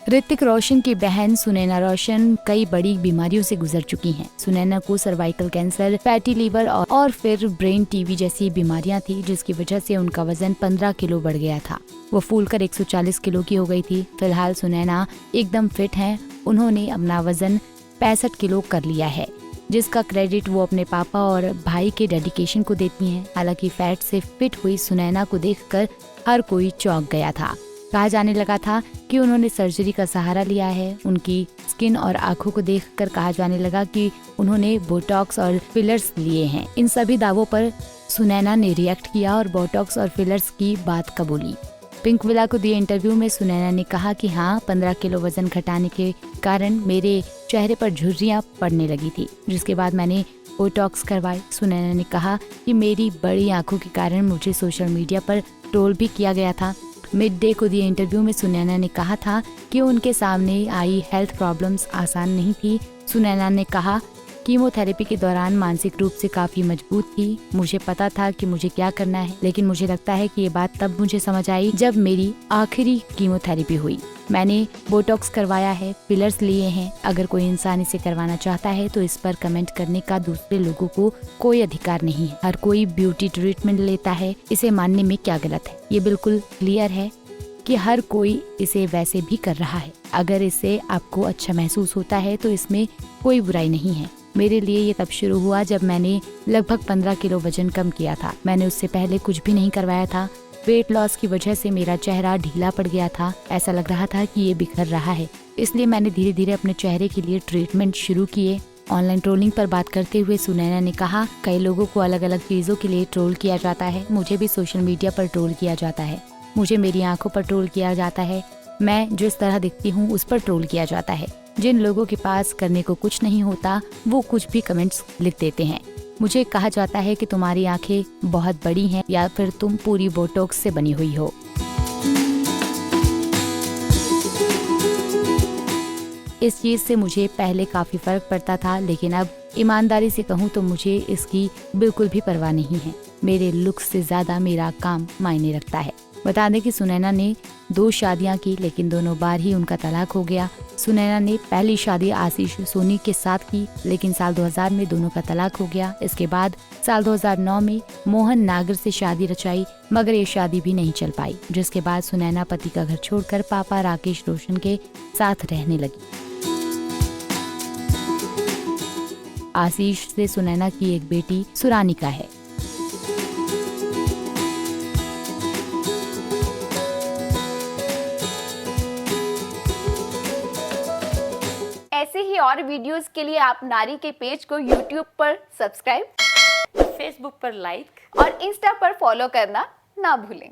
ऋतिक रोशन की बहन सुनैना रोशन कई बड़ी बीमारियों से गुजर चुकी हैं। सुनैना को सर्वाइकल कैंसर, फैटी लीवर और फिर ब्रेन टीबी जैसी बीमारियां थी, जिसकी वजह से उनका वजन 15 किलो बढ़ गया था। वो फूलकर 140 किलो की हो गई थी। फिलहाल सुनैना एकदम फिट हैं। उन्होंने अपना वजन 65 किलो कर लिया है, जिसका क्रेडिट वो अपने पापा और भाई के डेडिकेशन को देती हैं। हालांकि फैट से फिट हुई सुनैना को देखकर हर कोई चौंक गया था। कहा जाने लगा था कि उन्होंने सर्जरी का सहारा लिया है। उनकी स्किन और आंखों को देखकर कहा जाने लगा कि उन्होंने बोटॉक्स और फिलर्स लिए हैं। इन सभी दावों पर सुनैना ने रिएक्ट किया और बोटॉक्स और फिलर्स की बात कबूली। पिंक विला को दिए इंटरव्यू में सुनैना ने कहा कि हाँ, 15 किलो वजन घटाने के कारण मेरे चेहरे पर झुर्रियां पड़ने लगी थी, जिसके बाद मैंने बोटॉक्स करवाई। सुनैना ने कहा कि मेरी बड़ी आंखों के कारण मुझे सोशल मीडिया पर ट्रोल भी किया गया था। मिड डे को दिए इंटरव्यू में सुनैना ने कहा था कि उनके सामने आई हेल्थ प्रॉब्लम्स आसान नहीं थी। सुनैना ने कहा, कीमोथेरेपी के दौरान मानसिक रूप से काफी मजबूत थी। मुझे पता था कि मुझे क्या करना है, लेकिन मुझे लगता है कि ये बात तब मुझे समझ आई जब मेरी आखिरी कीमोथेरेपी हुई। मैंने बोटॉक्स करवाया है, फिलर्स लिए हैं। अगर कोई इंसान इसे करवाना चाहता है तो इस पर कमेंट करने का दूसरे लोगों को कोई अधिकार नहीं है। हर कोई ब्यूटी ट्रीटमेंट लेता है, इसे मानने में क्या गलत है। ये बिल्कुल क्लियर है कि हर कोई इसे वैसे भी कर रहा है। अगर इससे आपको अच्छा महसूस होता है तो इसमें कोई बुराई नहीं है। मेरे लिए ये तब शुरू हुआ जब मैंने लगभग 15 किलो वजन कम किया था। मैंने उससे पहले कुछ भी नहीं करवाया था। वेट लॉस की वजह से मेरा चेहरा ढीला पड़ गया था। ऐसा लग रहा था कि ये बिखर रहा है। इसलिए मैंने धीरे धीरे अपने चेहरे के लिए ट्रीटमेंट शुरू किए। ऑनलाइन ट्रोलिंग पर बात करते हुए सुनैना ने कहा, कई लोगों को अलग अलग चीजों के लिए ट्रोल किया जाता है। मुझे भी सोशल मीडिया पर ट्रोल किया जाता है। मुझे मेरी आंखों पर ट्रोल किया जाता है। मैं जिस तरह दिखती हूँ उस पर ट्रोल किया जाता है। जिन लोगों के पास करने को कुछ नहीं होता वो कुछ भी कमेंट्स लिख देते हैं। मुझे कहा जाता है कि तुम्हारी आंखें बहुत बड़ी हैं या फिर तुम पूरी बोटॉक्स से बनी हुई हो। इस चीज से मुझे पहले काफी फर्क पड़ता था, लेकिन अब ईमानदारी से कहूँ तो मुझे इसकी बिल्कुल भी परवाह नहीं है। मेरे लुक्स से ज्यादा मेरा काम मायने रखता है। बता दें कि सुनैना ने 2 शादियां की, लेकिन दोनों बार ही उनका तलाक हो गया। सुनैना ने पहली शादी आशीष सोनी के साथ की, लेकिन साल 2000 में दोनों का तलाक हो गया। इसके बाद साल 2009 में मोहन नागर से शादी रचाई, मगर ये शादी भी नहीं चल पाई, जिसके बाद सुनैना पति का घर छोड़कर पापा राकेश रोशन के साथ रहने लगी। आशीष से सुनैना की एक बेटी सुरानिका है। ऐसे ही और वीडियोस के लिए आप नारी के पेज को YouTube पर सब्सक्राइब, फेसबुक पर लाइक और इंस्टा पर फॉलो करना ना भूलें।